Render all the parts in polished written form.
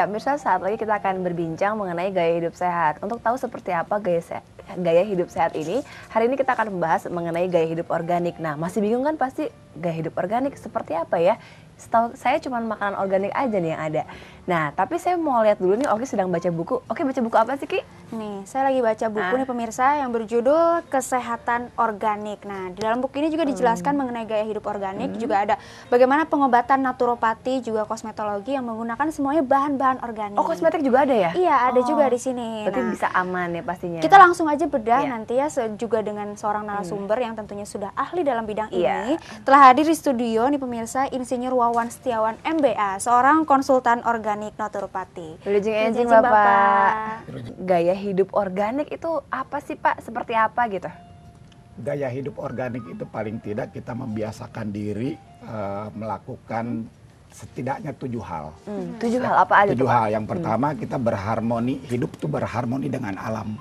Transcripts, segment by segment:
Ya, mirsa saat lagi kita akan berbincang mengenai gaya hidup sehat. Untuk tahu seperti apa gaya hidup sehat ini, hari ini kita akan membahas mengenai gaya hidup organik. Nah, masih bingung kan pasti gaya hidup organik seperti apa ya? Setahu saya cuma makanan organik aja nih yang ada. Nah, tapi saya mau lihat dulu nih, Oki sedang baca buku. Oki baca buku apa sih, Ki? Nih, saya lagi baca buku nih pemirsa yang berjudul Kesehatan Organik. Nah, di dalam buku ini juga dijelaskan mengenai gaya hidup organik, juga ada bagaimana pengobatan naturopati, juga kosmetologi yang menggunakan semuanya bahan-bahan organik. Oh, kosmetik juga ada ya? Iya, ada juga di sini. Berarti Nah, bisa aman ya pastinya. kita langsung aja bedah Iya. nanti ya, juga dengan seorang narasumber yang tentunya sudah ahli dalam bidang Iya. ini. Telah hadir di studio nih pemirsa, Insinyur Wawan Setiawan MBA, seorang konsultan organik naturopati. Wilujeng Bapak. Gaya hidup organik itu apa sih, Pak? Seperti apa gitu? Gaya hidup organik itu paling tidak kita membiasakan diri melakukan setidaknya 7 hal. 7 hal apa aja 7 tuh, Pak? hal. Yang pertama kita berharmoni, hidup itu berharmoni dengan alam.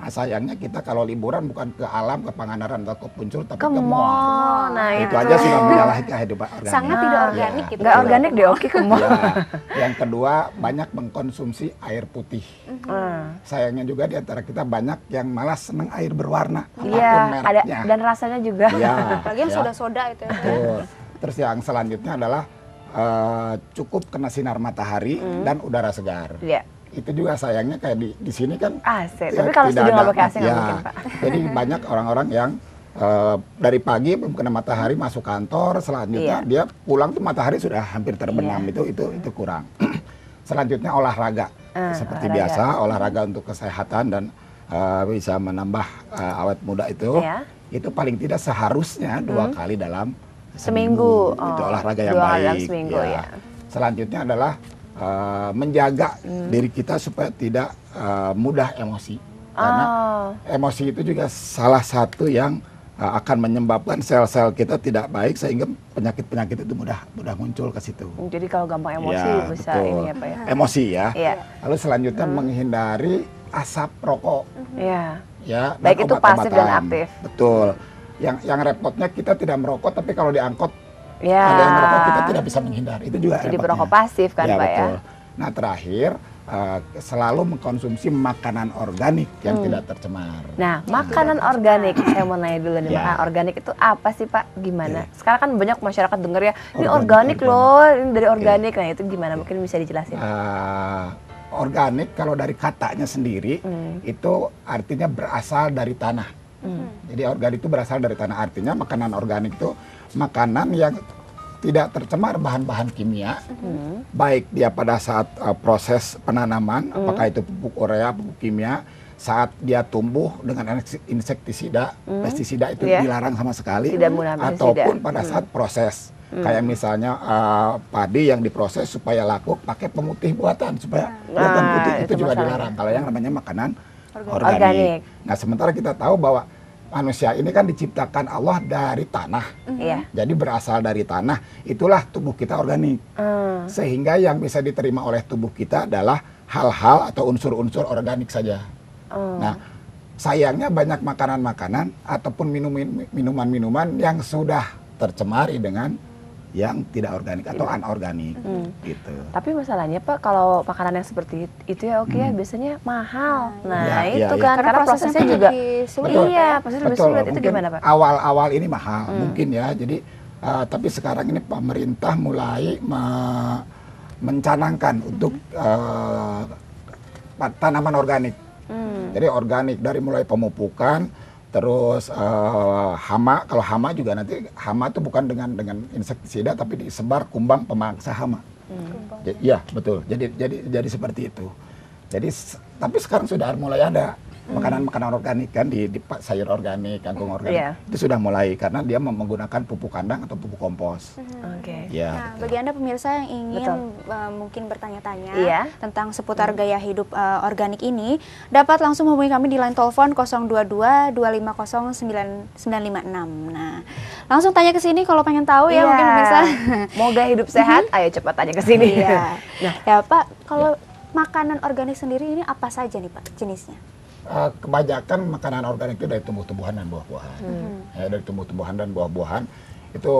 Nah, sayangnya kita kalau liburan bukan ke alam, ke Pangandaran atau ke Puncul, tapi ke mall. Nah, Itu aja sudah menyalahi kehidupan organik. Sangat tidak organik gitu. Nggak organik deh, Oki ke mall. Ya. Yang kedua, banyak mengkonsumsi air putih. Sayangnya juga di antara kita banyak yang malah senang air berwarna, apapun Iya, ada mereknya. dan rasanya juga. Ya, Apalagi yang ya. soda-soda itu ya. Betul. Terus yang selanjutnya adalah cukup kena sinar matahari dan udara segar. Iya. Itu juga sayangnya kayak di sini kan AC. ya, Tapi kalau tidak studio nggak ada- pakai AC nggak ya. mungkin, Pak. Jadi banyak orang-orang yang dari pagi belum kena matahari masuk kantor, selanjutnya Iya. dia pulang tuh matahari sudah hampir terbenam. Iya. Itu kurang. Selanjutnya olahraga. Seperti olahraga. biasa, olahraga untuk kesehatan dan bisa menambah awet muda itu. Iya. Itu paling tidak seharusnya 2 kali dalam Seminggu. Itu Oh, olahraga yang 2 kali baik. dalam seminggu, ya. Selanjutnya adalah menjaga diri kita supaya tidak mudah emosi. Karena emosi itu juga salah satu yang akan menyebabkan sel-sel kita tidak baik sehingga penyakit-penyakit itu mudah muncul ke situ. Jadi kalau gampang emosi Ya, bisa betul. ini ya, Pak ya. Emosi ya. Iya. Lalu selanjutnya menghindari asap rokok. Iya. Ya, dan Baik itu pasif dan obat-obatan. aktif. Betul. Yang repotnya kita tidak merokok, tapi kalau diangkut Ya. ada yang merokok kita tidak bisa menghindar. Itu juga Jadi repotnya. perokok pasif kan, Ya, Pak ya. betul. Nah, terakhir selalu mengkonsumsi makanan organik yang tidak tercemar. Nah, makanan organik, saya mau nanya dulu nih, Ya. makanan organik itu apa sih, Pak? Gimana? Oke. Sekarang kan banyak masyarakat denger ya, ini organik Organik, loh, ini dari organik. Nah, itu gimana? Mungkin bisa dijelasin. Organik kalau dari katanya sendiri itu artinya berasal dari tanah. Jadi organik itu berasal dari tanah, artinya makanan organik itu makanan yang tidak tercemar bahan-bahan kimia, baik dia pada saat proses penanaman, apakah itu pupuk urea, pupuk kimia, saat dia tumbuh dengan insektisida, pestisida itu Iya. dilarang sama sekali, Tidak menggunakan pestisida. ataupun pada saat proses. Kayak misalnya padi yang diproses supaya laku pakai pemutih buatan supaya kelihatan putih, itu itu juga masalahnya. dilarang. Kalau yang namanya makanan Organik. organik. Nah, sementara kita tahu bahwa manusia ini kan diciptakan Allah dari tanah. Iya. Jadi berasal dari tanah, itulah tubuh kita organik. Sehingga yang bisa diterima oleh tubuh kita adalah hal-hal atau unsur-unsur organik saja. Nah, sayangnya banyak makanan-makanan ataupun minuman-minuman yang sudah tercemari dengan yang tidak organik atau anorganik gitu. Tapi masalahnya, Pak, kalau makanan yang seperti itu ya, oke ya, biasanya mahal. Nah, Ya, itu ya, kan Karena karena prosesnya prosesnya juga lebih sulit. Iya, prosesnya lebih Betul, sulit. Itu mungkin gimana, Pak? awal-awal ini mahal, mungkin ya. Jadi, tapi sekarang ini pemerintah mulai mencanangkan untuk tanaman organik. Jadi organik dari mulai pemupukan, terus hama. Kalau hama juga nanti hama itu bukan dengan insektisida, tapi disebar kumbang pemangsa hama. Iya betul. Jadi seperti itu. Jadi tapi sekarang sudah mulai ada makanan-makanan organik kan di sayur organik, kangkung organik. Iya. Itu sudah mulai karena dia menggunakan pupuk kandang atau pupuk kompos. Oke. Ya. Nah, bagi Anda pemirsa yang ingin Betul. mungkin bertanya-tanya Iya. tentang seputar gaya hidup organik ini, dapat langsung hubungi kami di line telepon 022 250 9956. Nah, langsung tanya ke sini kalau pengen tahu ya, mungkin pemirsa. Mau gaya hidup sehat, ayo cepat tanya ke sini. Iya. Nah, Ya, Pak, kalau makanan organik sendiri ini apa saja nih, Pak, jenisnya? Kebanyakan makanan organik itu dari tumbuh-tumbuhan dan buah-buahan. Ya, dari tumbuh-tumbuhan dan buah-buahan itu